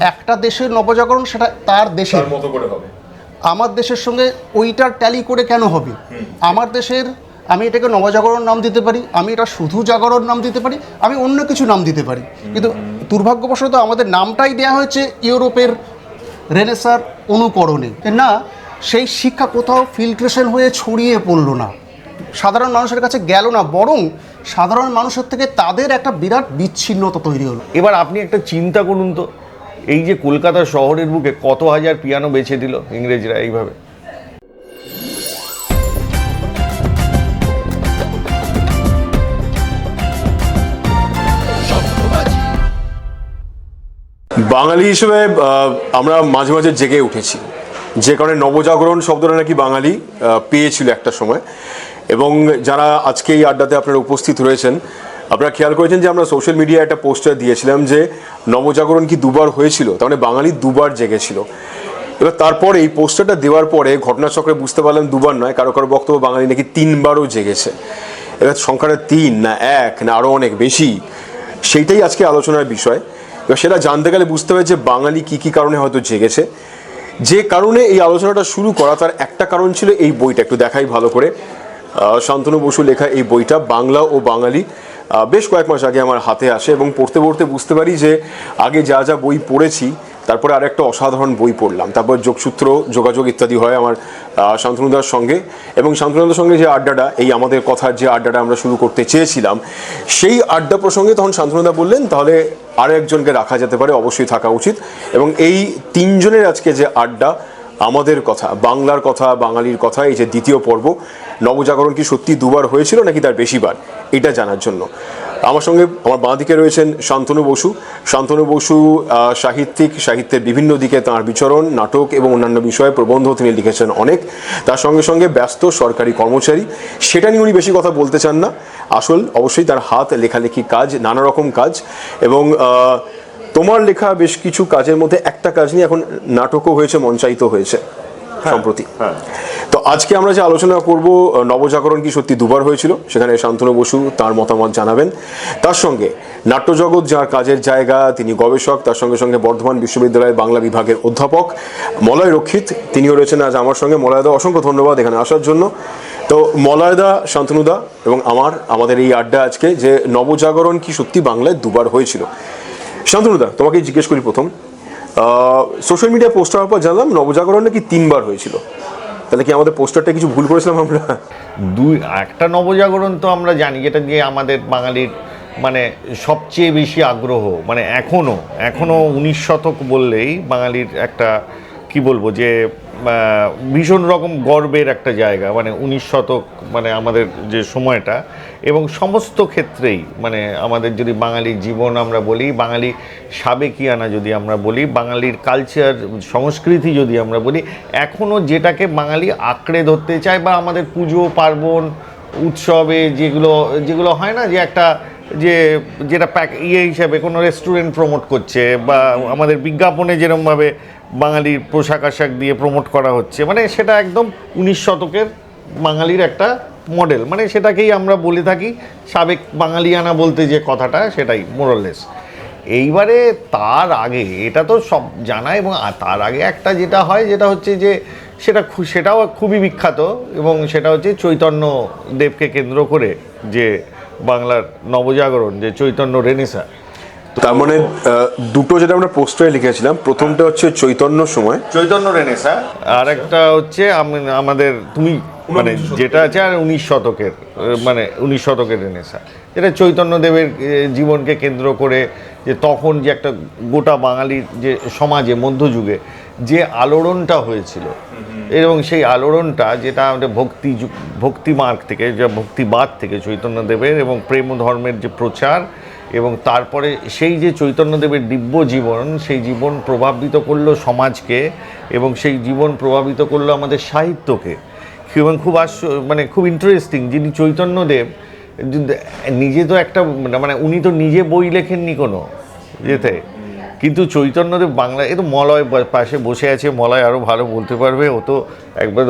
একটা দেশের নবজাগরণ সেটা তার দেশের মতো করে হবে, আমার দেশের সঙ্গে ওইটার ট্যালি করে কেন হবে? আমার দেশের আমি এটাকে নবজাগরণ নাম দিতে পারি, আমি এটা শুধু জাগরণ নাম দিতে পারি, আমি অন্য কিছু নাম দিতে পারি, কিন্তু দুর্ভাগ্যবশত আমাদের নামটাই দেওয়া হয়েছে ইউরোপের রেনেসার অনুকরণে। না, সেই শিক্ষা কোথাও ফিল্ট্রেশন হয়ে ছড়িয়ে পড়লো না, সাধারণ মানুষের কাছে গেল না, বরং সাধারণ মানুষের থেকে তাদের একটা বিরাট বিচ্ছিন্নতা তৈরি হলো। এবার আপনি একটা চিন্তা করুন তো, এই যে কলকাতা শহরের বুকে কত হাজার পিয়ানো বেছে দিল ইংরেজরা এইভাবে। বাঙালি হিসেবে আমরা মাঝে মাঝে জেগে উঠেছি, যে কারণে নবজাগরণ শব্দটা নাকি বাঙালি পেয়েছিল একটা সময়। এবং যারা আজকে এই আড্ডাতে আপনারা উপস্থিত রয়েছেন, আপনারা খেয়াল করেছেন যে আমরা সোশ্যাল মিডিয়ায় একটা পোস্টার দিয়েছিলাম যে নবজাগরণ কি দুবার হয়েছিল, তার মানে বাঙালি দুবার জেগেছিল। এবার তারপরে এই পোস্টারটা দেওয়ার পরে ঘটনাচক্রে বুঝতে পারলাম দুবার নয়, কারো কারো বক্তব্য বাঙালি নাকি 3বারও জেগেছে। এবার সংখ্যাটা 3 না 1 না আরও অনেক বেশি, সেইটাই আজকে আলোচনার বিষয়। এবার সেটা জানতে গেলে বুঝতে হবে যে বাঙালি কী কী কারণে হয়তো জেগেছে। যে কারণে এই আলোচনাটা শুরু করা, তার একটা কারণ ছিল এই বইটা, একটু দেখাই ভালো করে। শান্তনু বসু লেখা এই বইটা বাংলা ও বাঙালি বেশ কয়েক মাস আগে আমার হাতে আসে, এবং পড়তে পড়তে বুঝতে পারি যে আগে যা যা বই পড়েছি তারপরে আর একটা অসাধারণ বই পড়লাম, তারপর যোগসূত্র যোগাযোগ ইত্যাদি হয় আমার শান্তনুদার সঙ্গে। এবং শান্তনুদার সঙ্গে যে আড্ডাটা, এই আমাদের কথার যে আড্ডাটা আমরা শুরু করতে চেয়েছিলাম, সেই আড্ডা প্রসঙ্গে তখন শান্তনুদা বললেন তাহলে আরও একজনকে রাখা যেতে পারে, অবশ্যই থাকা উচিত। এবং এই 3 জনের আজকে যে আড্ডা, আমাদের কথা, বাংলার কথা, বাঙালির কথা, এই যে দ্বিতীয় পর্ব, নবজাগরণ কি সত্যি দুবার হয়েছিল নাকি তার বেশিবার, এটা জানার জন্য আমার সঙ্গে আমার বাঁ দিকে রয়েছেন শান্তনু বসু। শান্তনু বসু সাহিত্যিক, সাহিত্যের বিভিন্ন দিকে তাঁর বিচরণ, নাটক এবং অন্যান্য বিষয়ে প্রবন্ধ তিনি লিখেছেন অনেক। তার সঙ্গে সঙ্গে ব্যস্ত সরকারি কর্মচারী, সেটা নিয়ে উনি বেশি কথা বলতে চান না। আসল অবশ্যই তার হাত লেখালেখি কাজ, নানা রকম কাজ। এবং তোমার লেখা বেশ কিছু কাজের মধ্যে একটা কাজ নিয়ে এখন নাটকও হয়েছে, মঞ্চায়িত হয়েছে সম্প্রতি। তো আজকে আমরা যে আলোচনা করব, নবজাগরণ কি সত্যি দুবার হয়েছিল, সেখানে শান্তনু বসু তার মতামত জানাবেন। তার সঙ্গে নাট্যজগৎ যার কাজের জায়গা, তিনি গবেষক, তার সঙ্গে সঙ্গে বর্ধমান বিশ্ববিদ্যালয়ের বাংলা বিভাগের অধ্যাপক মলয় রক্ষিত, তিনিও রয়েছেন আজ আমার সঙ্গে। মলয়দা, অসংখ্য ধন্যবাদ এখানে আসার জন্য। তো মলয়দা, শান্তনুদা এবং আমাদের এই আড্ডা আজকে, যে নবজাগরণ কি সত্যি বাংলায় দুবার হয়েছিল। শান্তনুদা, তোমাকেই জিজ্ঞেস করি প্রথম। সোশ্যাল মিডিয়া পোস্টার হওয়ার পর জানলাম নবজাগরণ নাকি 3বার হয়েছিল, তাহলে কি আমাদের পোস্টারটা কিছু ভুল করেছিলাম আমরা? একটা নবজাগরণ তো আমরা জানি, যেটা দিয়ে আমাদের বাঙালির মানে সবচেয়ে বেশি আগ্রহ, মানে এখনও 19 শতক বললেই বাঙালির একটা কি বলবো যে ভীষণ রকম গর্বের একটা জায়গা, মানে 19 শতক মানে আমাদের যে সময়টা, এবং সমস্ত ক্ষেত্রেই মানে আমাদের যদি বাঙালির জীবন আমরা বলি, বাঙালি সাবেকিয়ানা যদি আমরা বলি, বাঙালির কালচার সংস্কৃতি যদি আমরা বলি, এখনও যেটাকে বাঙালি আঁকড়ে ধরতে চায়, বা আমাদের পুজো পার্বণ উৎসবে যেগুলো হয় না, যে একটা যেটা হিসাবে কোনো রেস্টুরেন্ট প্রমোট করছে, বা আমাদের বিজ্ঞাপনে যেরকমভাবে বাঙালির পোশাক আশাক দিয়ে প্রমোট করা হচ্ছে, মানে সেটা একদম 19 শতকের বাঙালির একটা মডেল, মানে সেটাকেই আমরা বলে থাকি সাবেক বাঙালিয়ানা বলতে যে কথাটা, সেটাই মোরালেস। এইবারে তার আগে এটা তো সব জানা, এবং তার আগে একটা যেটা হয়, যেটা হচ্ছে যে সেটাও খুবই বিখ্যাত, এবং সেটা হচ্ছে চৈতন্য দেবকে কেন্দ্র করে যে বাংলার নবজাগরণ, যে চৈতন্য রেনেসা। তার মানে দুটো যেটা আমরা পোস্টারে লিখেছিলাম, প্রথমটা হচ্ছে চৈতন্য রেনেসা, আর একটা হচ্ছে আমাদের তুমি মানে যেটা আছে আর 19 শতকের মানে 19 শতকের রেনেসা, যেটা চৈতন্যদেবের জীবনকে কেন্দ্র করে, যে তখন যে একটা গোটা বাঙালির যে সমাজে মধ্যযুগে যে আলোড়নটা হয়েছিল, এবং সেই আলোড়নটা যেটা আমাদের ভক্তি মার্গ থেকে, যে ভক্তিবাদ থেকে চৈতন্যদেবের এবং প্রেম ধর্মের যে প্রচার, এবং তারপরে সেই যে চৈতন্যদেবের দিব্য জীবন, সেই জীবন প্রভাবিত করলো সমাজকে, এবং সেই জীবন প্রভাবিত করলো আমাদের সাহিত্যকে। এবং মানে খুব ইন্টারেস্টিং, যিনি চৈতন্যদেব নিজে তো একটা মানে উনি তো নিজে বই লেখেননি কোনো যেতে, কিন্তু চৈতন্যদেব বাংলা, এ তো মলয় পাশে বসে আছে, মলয় আরও ভালো বলতে পারবে, ও তো একবার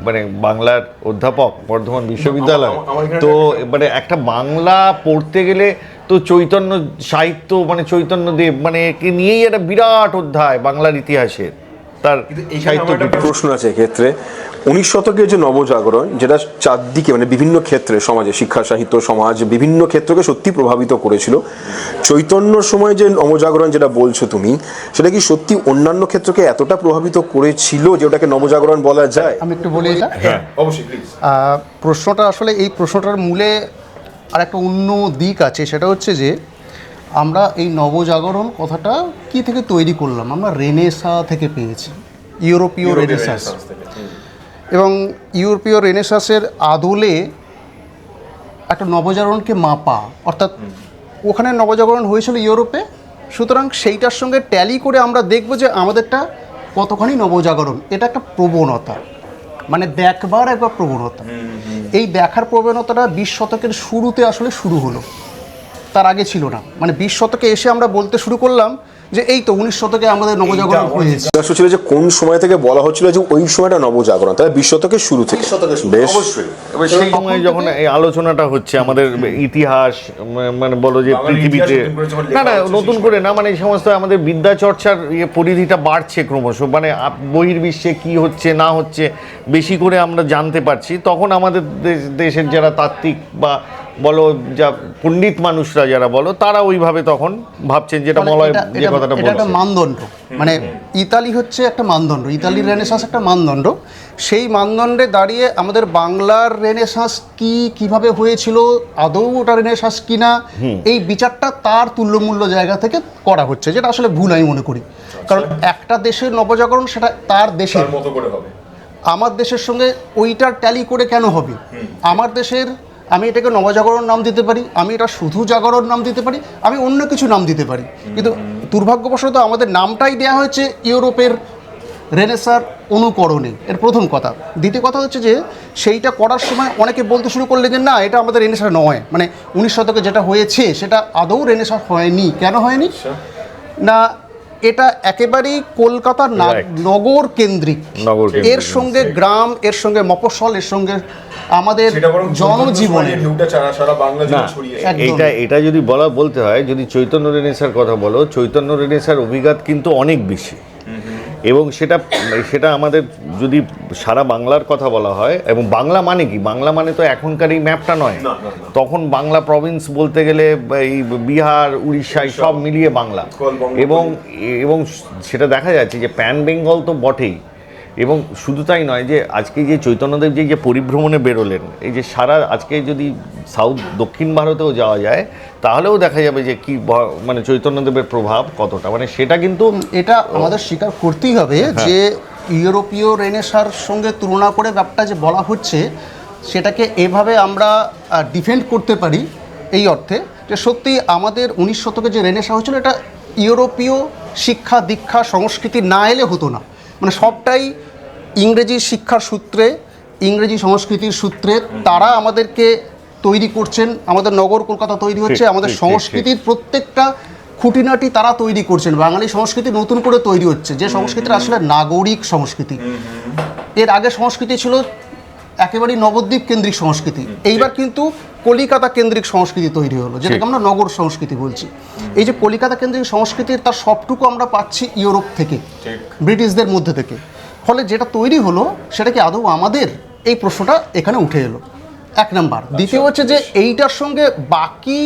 মানে বাংলার অধ্যাপক বর্ধমান বিশ্ববিদ্যালয়। তো মানে একটা বাংলা পড়তে গেলে তো চৈতন্য সাহিত্য মানে চৈতন্যদেব মানে একে নিয়েই একটা বিরাট অধ্যায় বাংলার ইতিহাসের, তার সাহিত্য। প্রশ্ন আছে এক্ষেত্রে, 19 শতকের যে নবজাগরণ, যেটা চারদিকে মানে বিভিন্ন ক্ষেত্রে সমাজে, শিক্ষা, সাহিত্য, সমাজ, বিভিন্ন ক্ষেত্রকে সত্যি প্রভাবিত করেছিল। চৈতন্যর সময় যে নবজাগরণ যেটা বলছো তুমি, সেটা কি সত্যি অন্যান্য ক্ষেত্রকে এতটা প্রভাবিত করেছিল যে ওটাকে নবজাগরণ বলা যায়? আমি একটু বলি এটা। হ্যাঁ, অবশ্যই, প্লিজ। প্রশ্নটা আসলে এই প্রশ্নটার মূলে আর একটা অন্য দিক আছে, সেটা হচ্ছে যে আমরা এই নবজাগরণ কথাটা কি থেকে তৈরি করলাম? আমরা রেনেসাঁ থেকে পেয়েছি, ইউরোপীয় রেনেসাঁস। এবং ইউরোপীয় রেনেসাঁসের আদলে একটা নবজাগরণকে মাপা, অর্থাৎ ওখানে নবজাগরণ হয়েছিল ইউরোপে, সুতরাং সেইটার সঙ্গে ট্যালি করে আমরা দেখব যে আমাদেরটা কতখানি নবজাগরণ। এটা একটা প্রবণতা, মানে দেখবার একবার প্রবণতা। এই দেখার প্রবণতাটা 20 শতকের শুরুতে আসলে শুরু হলো, তার আগে ছিল না। মানে 20 শতকে এসে আমরা বলতে শুরু করলাম যে এই তো 19 শতকে আমাদের নবজাগরণ হয়েছে। প্রশ্ন ছিল যে কোন সময় থেকে বলা হচ্ছিল যে ওই সময়টা নবজাগরণ, তাহলে 20 শতকের শুরু থেকে। বেশ, এবার সেই সময় যখন এই আলোচনাটা হচ্ছে আমাদের ইতিহাস, মানে বলো যে পৃথিবীতে, না না নতুন করে না, মানে এই সমস্ত আমাদের বিদ্যা চর্চার পরিধিটা বাড়ছে ক্রমশ, মানে বহির্বিশ্বে কি হচ্ছে না হচ্ছে বেশি করে আমরা জানতে পারছি। তখন আমাদের দেশের যারা তাত্ত্বিক বা বলো যা পণ্ডিত মানুষরা যারা বলো, তারা ওইভাবে তখন ভাবছেন, যেটা মলয় যে কথাটা এটা একটা মানদণ্ড। মানে ইতালি হচ্ছে একটা মানদণ্ড, ইতালির রেনেসাঁস একটা মানদণ্ড। সেই মানদণ্ডে দাঁড়িয়ে আমাদের বাংলার রেনেসাঁস কিভাবে হয়েছিল, আদৌ ওটা রেনেসাঁস কিনা, এই বিচারটা তার তুল্যমূল্য জায়গা থেকে করা হচ্ছে, যেটা আসলে ভুল আমি মনে করি। কারণ একটা দেশের নবজাগরণ সেটা তার দেশের মতো করে হবে। আমার দেশের সঙ্গে ওইটার ট্যালি করে কেন হবে? আমার দেশের, আমি এটাকে নবজাগরণ নাম দিতে পারি, আমি এটা শুধু জাগরণ নাম দিতে পারি, আমি অন্য কিছু নাম দিতে পারি, কিন্তু দুর্ভাগ্যবশত আমাদের নামটাই দেওয়া হয়েছে ইউরোপের রেনেসাঁর অনুকরণে। এর প্রথম কথা। দ্বিতীয় কথা হচ্ছে যে সেইটা করার সময় অনেকে বলতে শুরু করলে যে না, এটা আমাদের রেনেসাঁ নয়, মানে 19 শতকে যেটা হয়েছে সেটা আদৌ রেনেসাঁ হয়নি। কেন হয়নি? না, এটা একেবারেই কলকাতা নগর কেন্দ্রিক। এর সঙ্গে গ্রাম, এর সঙ্গে মফস্বল, এর সঙ্গে আমাদের জনজীবনে এটা যদি বলতে হয়, যদি চৈতন্য রেনেসাঁর কথা বলো, চৈতন্য রেনেসাঁর অভিঘাত কিন্তু অনেক বেশি। এবং সেটা আমাদের যদি সারা বাংলার কথা বলা হয়, এবং বাংলা মানে কি, বাংলা মানে তো এখনকার এই ম্যাপটা নয়, তখন বাংলা প্রভিন্স বলতে গেলে এই বিহার, উড়িষ্যা সব মিলিয়ে বাংলা। এবং সেটা দেখা যাচ্ছে যে প্যান বেঙ্গল তো বটেই। এবং শুধু তাই নয়, যে আজকে যে চৈতন্যদেব যে পরিভ্রমণে বেরোলেন, এই যে সারা আজকে যদি দক্ষিণ ভারতেও যাওয়া যায়, তাহলেও দেখা যাবে যে কি মানে চৈতন্যদেবের প্রভাব কতটা, মানে সেটা কিন্তু এটা আমাদের স্বীকার করতেই হবে যে ইউরোপীয় রেনেসাঁর সঙ্গে তুলনা করে ব্যাপারটা যে বলা হচ্ছে, সেটাকে এভাবে আমরা ডিফেন্ড করতে পারি এই অর্থে যে সত্যি আমাদের 19 শতকে যে রেনেসাঁ হয়েছিল, এটা ইউরোপীয় শিক্ষা দীক্ষা সংস্কৃতি না এলে হতো না। মানে সবটাই ইংরেজি শিক্ষার সূত্রে, ইংরেজি সংস্কৃতির সূত্রে তারা আমাদেরকে তৈরি করছেন। আমাদের নগর কলকাতা তৈরি হচ্ছে, আমাদের সংস্কৃতির প্রত্যেকটা খুঁটিনাটি তারা তৈরি করছেন। বাঙালি সংস্কৃতি নতুন করে তৈরি হচ্ছে, যে সংস্কৃতিটা আসলে নাগরিক সংস্কৃতি। এর আগে সংস্কৃতি ছিল একেবারেই নবদ্বীপ কেন্দ্রিক সংস্কৃতি। এইবার কিন্তু কলিকাতা কেন্দ্রিক সংস্কৃতি তৈরি হলো, যেটাকে আমরা নগর সংস্কৃতি বলছি। এই যে কলিকাতা কেন্দ্রিক সংস্কৃতির তার সবটুকু আমরা পাচ্ছি ইউরোপ থেকে, ব্রিটিশদের মধ্যে থেকে। ফলে যেটা তৈরি হলো সেটা কি আদৌ আমাদের? এই প্রশ্নটা এখানে উঠে এলো, এক নাম্বার। দ্বিতীয় হচ্ছে যে এইটার সঙ্গে বাকি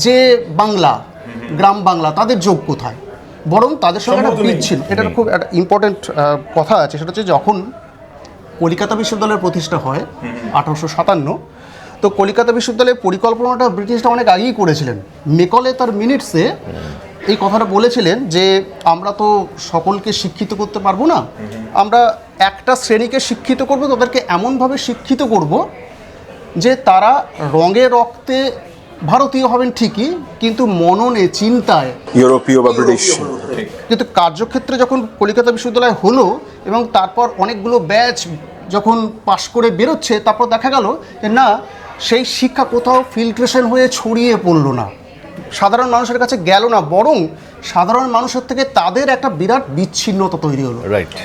যে বাংলা, গ্রাম বাংলা, তাদের যোগ কোথায়? বরং তাদের সঙ্গে একটা বিচ্ছিন্ন, এটার খুব একটা ইম্পর্টেন্ট কথা আছে। সেটা হচ্ছে যখন কলিকাতা বিশ্ববিদ্যালয়ের প্রতিষ্ঠা হয় 1857, তো কলিকাতা বিশ্ববিদ্যালয়ের পরিকল্পনাটা ব্রিটিশরা অনেক আগেই করেছিলেন। মেকলে তার মিনিটসে এই কথাটা বলেছিলেন যে আমরা তো সকলকে শিক্ষিত করতে পারবো না, আমরা একটা শ্রেণীকে শিক্ষিত করব, তাদেরকে এমনভাবে শিক্ষিত করব যে তারা রঙে রক্তে ভারতীয় হবেন ঠিকই, কিন্তু মননে, চিন্তায় ইউরোপীয় বা ব্রিটিশ। কিন্তু কার্যক্ষেত্রে যখন কলিকাতা বিশ্ববিদ্যালয় হলো এবং তারপর অনেকগুলো ব্যাচ যখন পাশ করে বেরোচ্ছে, তারপর দেখা গেল যে না, সেই শিক্ষা কোথাও ফিল্ট্রেশন হয়ে ছড়িয়ে পড়লো না, সাধারণ মানুষের কাছে গেল না, বরং সাধারণ মানুষের থেকে তাদের একটা বিরাট বিচ্ছিন্নতা তৈরি হলো।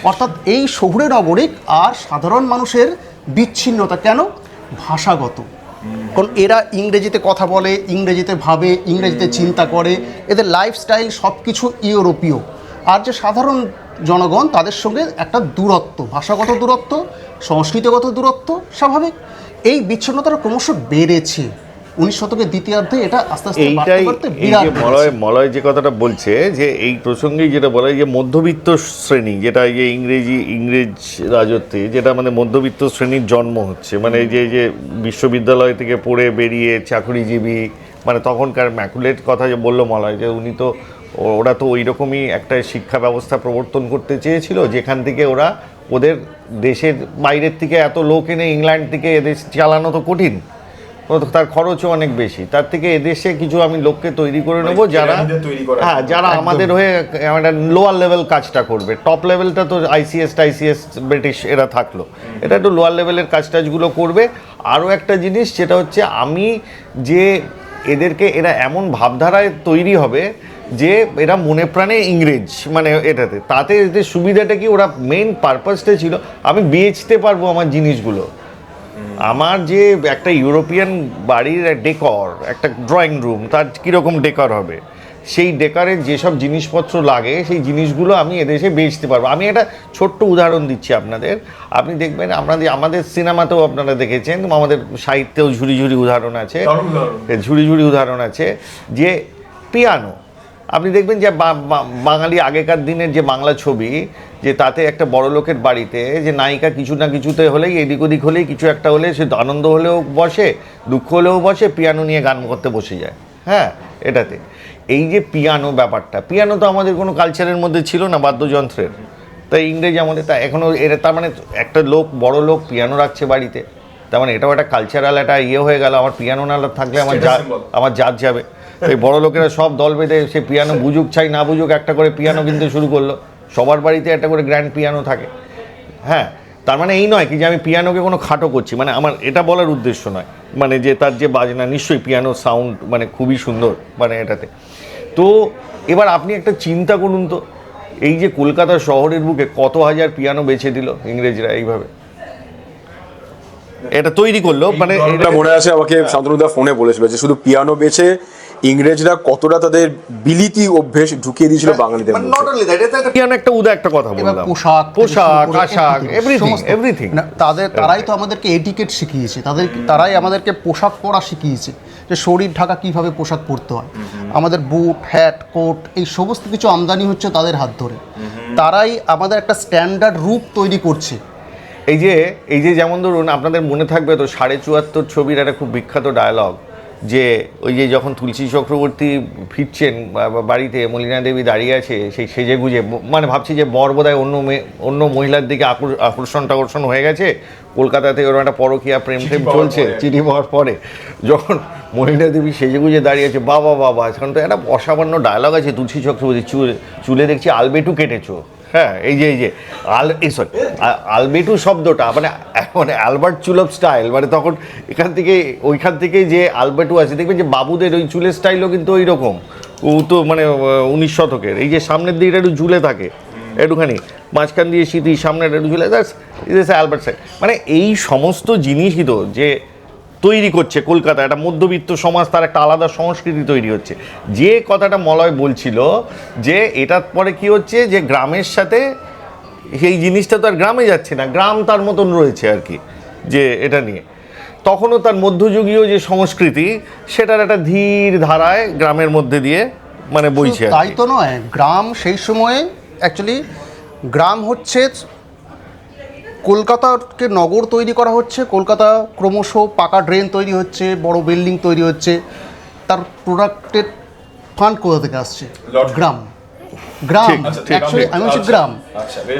অর্থাৎ এই শহুরে নাগরিক আর সাধারণ মানুষের বিচ্ছিন্নতা কেন? ভাষাগত। কারণ এরা ইংরেজিতে কথা বলে, ইংরেজিতে ভাবে, ইংরেজিতে চিন্তা করে, এদের লাইফস্টাইল সব কিছু ইউরোপীয়। আর যে সাধারণ জনগণ, তাদের সঙ্গে একটা দূরত্ব, ভাষাগত দূরত্ব, সংস্কৃতিগত দূরত্ব স্বাভাবিক। এই বিচ্ছিন্নতাটা ক্রমশ বেড়েছে 19 শতকের দ্বিতীয়ার্ধে, এটা আস্তে আস্তে এইটাই বাড়তে বাড়তে এই বিরাট যে বেড়েছে। মলয় যে কথাটা বলছে, যে এই প্রসঙ্গেই যেটা বলা হয় যে মধ্যবিত্ত শ্রেণী, যেটা এই যে ইংরেজ রাজত্বে যেটা মানে মধ্যবিত্ত শ্রেণীর জন্ম হচ্ছে, মানে এই যে বিশ্ববিদ্যালয় থেকে পড়ে বেরিয়ে চাকরিজীবী, মানে তখনকার ম্যাকুলেট কথা যে বললো মলয়, যে উনি তো ওরা তো ওই রকমই একটা শিক্ষা ব্যবস্থা প্রবর্তন করতে চেয়েছিল যেখান থেকে ওরা ওদের দেশের বাইরের থেকে এত লোক এনে ইংল্যান্ড থেকে এদেশ চালানো তো কঠিন, তার খরচও অনেক বেশি, তার থেকে এদেশে কিছু আমি লোককে তৈরি করে নেবো যারা, হ্যাঁ, যারা আমাদের হয়ে একটা লোয়ার লেভেল কাজটা করবে। টপ লেভেলটা তো আইসিএস ব্রিটিশ এরা থাকলো, এটা একটু লোয়ার লেভেলের কাজটাজগুলো করবে। আরও একটা জিনিস যেটা হচ্ছে, আমি যে এদেরকে এরা এমন ভাবধারায় তৈরি হবে যে এরা মনে প্রাণে ইংরেজ, মানে এটাতে তাতে এদের সুবিধাটা কি, ওরা মেইন পারপাসটা ছিল আমি বেচতে পারবো আমার জিনিসগুলো। আমার যে একটা ইউরোপিয়ান বাড়ির ডেকর, একটা ড্রয়িং রুম, তার কীরকম ডেকর হবে, সেই ডেকারের যেসব জিনিসপত্র লাগে সেই জিনিসগুলো আমি এদেশে বেচতে পারবো। আমি একটা ছোট্ট উদাহরণ দিচ্ছি আপনাদের, আপনি দেখবেন আমাদের সিনেমাতেও আপনারা দেখেছেন, আমাদের সাহিত্যেও ঝুড়ি ঝুড়ি উদাহরণ আছে যে পিয়ানো। আপনি দেখবেন যে বাঙালি আগেকার দিনের যে বাংলা ছবি, যে তাতে একটা বড় লোকের বাড়িতে যে নায়িকা কিছু না কিছুতে হলেই, এদিক ওদিক হলেই, কিছু একটা হলে সে আনন্দ হলেও বসে, দুঃখ হলেও বসে, পিয়ানো নিয়ে গান করতে বসে যায়। হ্যাঁ, এটাতে এই যে পিয়ানো ব্যাপারটা, পিয়ানো তো আমাদের কোনো কালচারের মধ্যে ছিল না, বাদ্যযন্ত্রের। তাই ইংরেজ আমাদের তা এখনও এটা, তার মানে একটা লোক, বড় লোক পিয়ানো রাখছে বাড়িতে, তার মানে এটাও একটা কালচারাল একটা হয়ে গেল। আমার পিয়ানো না থাকলে আমার জাত যাবে। এই বড় লোকেরা সব দল বেঁধে সে পিয়ানো বুঝুক চাই না বুঝুক একটা করে পিয়ানো কিনতে শুরু করলো, সবার বাড়িতে একটা করে গ্র্যান্ড পিয়ানো থাকে। হ্যাঁ, তার মানে এই নয় কি যে আমি পিয়ানোকে কোনো খাটো করছি, মানে আমার এটা বলার উদ্দেশ্য নয়, মানে যে তার যে বাজনা নিশ্চয়ই পিয়ানো সাউন্ড মানে খুবই সুন্দর, মানে এটাতে। তো এবার আপনি একটা চিন্তা করুন তো, এই যে কলকাতা শহরের বুকে কত হাজার পিয়ানো বেছে দিল ইংরেজরা, এইভাবে এটা তৈরি করলো। মানে এটা মনে আছে আমাকে শান্তনুদা ফোনে বলেছিল যে শুধু পিয়ানো বেচে ইংরেজরা কতটা তাদের বিলিতি অভ্যেস ঢুকিয়ে দিয়েছিল বাঙালিদের মধ্যে। নট অনলি দ্যাট, এটা পিয়ানো একটা কথা বললাম, পোশাক, আশাক, এভরিথিং। তারাই তো আমাদেরকে এটিকেট শিখিয়েছে, তারাই আমাদেরকে পোশাক পরা শিখিয়েছে, যে শরীর ঢাকা কিভাবে পোশাক পরতে হয়। আমাদের বুট, হ্যাট, কোট, এই সমস্ত কিছু আমদানি হচ্ছে তাদের হাত ধরে। তারাই আমাদের একটা স্ট্যান্ডার্ড রূপ তৈরি করছে। এই যে যেমন ধরুন আপনাদের মনে থাকবে তো 74.5 ছবির একটা খুব বিখ্যাত ডায়ালগ, যে ওই যে যখন তুলসী চক্রবর্তী ফিরছেন বাড়িতে, মলিনা দেবী দাঁড়িয়ে আছে সেই সেজে গুজে, মানে ভাবছি যে বর বোধহয় অন্য মহিলার দিকে আকর্ষণ হয়ে গেছে, কলকাতাতে ওরকম একটা পরকীয়া প্রেম চলছে চিঠি পাওয়ার পরে, যখন মলিনা দেবী সেজে গুজে দাঁড়িয়ে আছে, বাবা এখন তো একটা অসামান্য ডায়ালগ আছে তুলসী চক্রবর্তী, চুলে দেখছি আলবেটু কেটেছো। হ্যাঁ, এই যে আলবেটু শব্দটা মানে অ্যালবার্ট চুলভ স্টাইল, মানে তখন ওইখান থেকে যে আলবেটু আছে, দেখবেন যে বাবুদের ওই চুলের স্টাইলও কিন্তু ওই রকম, ও তো মানে 19 শতকের, এই যে সামনের দিকে একটু ঝুলে থাকে, একটুখানি মাঝখান দিয়ে সিঁথি, সামনের একটু ঝুলে, অ্যালবার্ট স্টাইল। মানে এই সমস্ত জিনিসই তো যে তৈরি করছে কলকাতা, একটা মধ্যবিত্ত সমাজ, তার একটা আলাদা সংস্কৃতি তৈরি হচ্ছে। যে কথাটা মলয় বলছিল যে এটার পরে কি হচ্ছে, যে গ্রামের সাথে সেই জিনিসটা তো আর গ্রামে যাচ্ছে না, গ্রাম তার মতন রয়েছে আর কি, যে এটা নিয়ে তখনও তার মধ্যযুগীয় যে সংস্কৃতি, সেটার একটা ধীর ধারায় গ্রামের মধ্যে দিয়ে মানে বইছে। তাই তো নয়, গ্রাম সেই সময়ে অ্যাকচুয়ালি গ্রাম হচ্ছে, কলকাতাকে নগর তৈরি করা হচ্ছে, কলকাতা ক্রমশ পাকা ড্রেন তৈরি হচ্ছে, বড় বিল্ডিং তৈরি হচ্ছে, তার প্রোডাক্টের ফান্ড কোথা থেকে আসছে? গ্রাম। অ্যাকচুয়ালি আমি বলছি গ্রাম,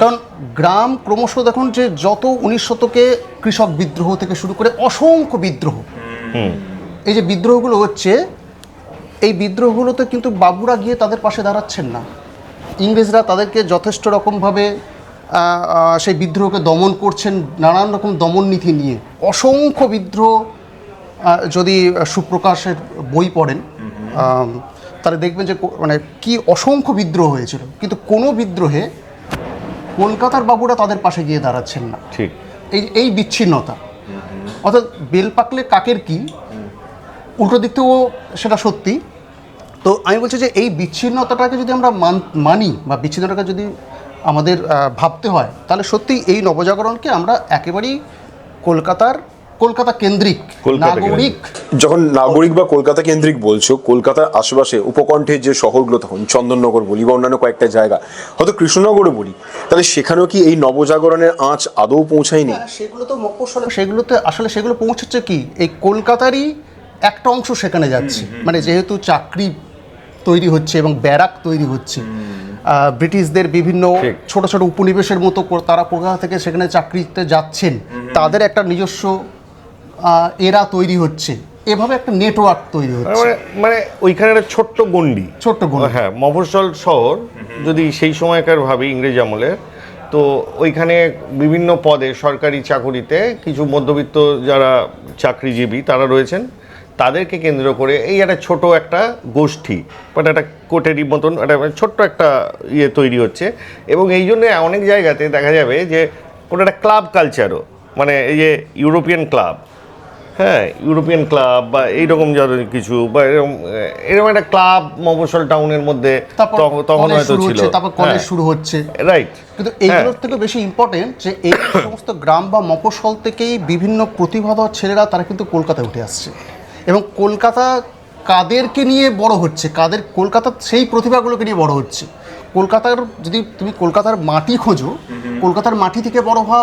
কারণ গ্রাম ক্রমশ দেখুন যে যত 19 শতকে কৃষক বিদ্রোহ থেকে শুরু করে অসংখ্য বিদ্রোহ, এই যে বিদ্রোহগুলো হচ্ছে, এই বিদ্রোহগুলোতে কিন্তু বাবুরা গিয়ে তাদের পাশে দাঁড়াচ্ছেন না, ইংরেজরা তাদেরকে যথেষ্ট রকমভাবে সেই বিদ্রোহকে দমন করছেন, নানান রকম দমন নীতি নিয়ে। অসংখ্য বিদ্রোহ, যদি সুপ্রকাশের বই পড়েন তাহলে দেখবেন যে মানে কি অসংখ্য বিদ্রোহ হয়েছিল, কিন্তু কোনো বিদ্রোহে কলকাতার বাবুরা তাদের পাশে গিয়ে দাঁড়াচ্ছেন না। ঠিক এই বিচ্ছিন্নতা, অর্থাৎ বেল পাকলে কাকের কি, উল্টো দিক থেকেও সেটা সত্যি। তো আমি বলছি যে এই বিচ্ছিন্নতাটাকে যদি আমরা মানি বা বিচ্ছিন্নতাকে যদি আমাদের ভাবতে হয়, তাহলে সত্যি এই নবজাগরণকে আমরা একেবারেই কলকাতা কেন্দ্রিক নাগরিক। যখন নাগরিক বা কলকাতা কেন্দ্রিক বলছো, কলকাতার আশেপাশে উপকণ্ঠের যে শহরগুলো, তখন চন্দননগর বলি বা অন্যান্য কয়েকটা জায়গা, হয়তো কৃষ্ণনগরও বলি, তাহলে সেখানেও কি এই নবজাগরণের আঁচ আদৌ পৌঁছায়নি? সেগুলো তো মফস্বল, সেগুলোতে আসলে সেগুলো পৌঁছচ্ছে কি এই কলকাতারই একটা অংশ সেখানে যাচ্ছে। মানে যেহেতু চাকরি তৈরি হচ্ছে এবং ব্যারাক তৈরি হচ্ছে, ব্রিটিশদের বিভিন্ন ছোট ছোট উপনিবেশের মতো তারা কলকাতা থেকে সেখানে চাকরিতে যাচ্ছেন, তাদের একটা নিজস্ব এরা তৈরি হচ্ছে, এভাবে একটা নেটওয়ার্ক তৈরি হচ্ছে। মানে ওইখানে একটা ছোট্ট গণ্ডি, হ্যাঁ, মফস্বল শহর যদি সেই সময়কার ভাবি ইংরেজ আমলের, তো ওইখানে বিভিন্ন পদে সরকারি চাকুরিতে কিছু মধ্যবিত্ত যারা চাকরিজীবী তারা রয়েছেন, তাদেরকে কেন্দ্র করে এই একটা ছোট একটা গোষ্ঠী, বাট একটা কোটেরি মতন একটা ছোট্ট একটা ইয়ে তৈরি হচ্ছে। এবং এই জন্যে অনেক জায়গাতে দেখা যাবে যে কোনো একটা ক্লাব কালচারও, মানে এই যে ইউরোপিয়ান ক্লাব, হ্যাঁ, ইউরোপিয়ান ক্লাব বা এইরকম ধরনের কিছু, বা এরকম একটা ক্লাব মফস্বল টাউনের মধ্যে তখন হয়তো ছিল, তারপর কলেজ শুরু হচ্ছে, রাইট। কিন্তু এইগুলোর থেকে বেশি ইম্পর্টেন্ট যে এই সমস্ত গ্রাম বা মফস্বল থেকেই বিভিন্ন প্রতিভাধর ছেলেরা তারা কিন্তু কলকাতায় উঠে আসছে। এবং কলকাতা কাদেরকে নিয়ে বড় হচ্ছে, কলকাতার সেই প্রতিভাগুলোকে নিয়ে বড় হচ্ছে। কলকাতার, যদি তুমি কলকাতার মাটি খোঁজো, কলকাতার মাটি থেকে বড় হওয়া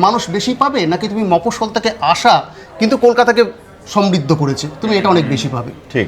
মানুষ বেশি পাবে, নাকি তুমি মফস্বল থেকে আসা কিন্তু কলকাতাকে সমৃদ্ধ করেছে, তুমি এটা অনেক বেশি পাবে। ঠিক।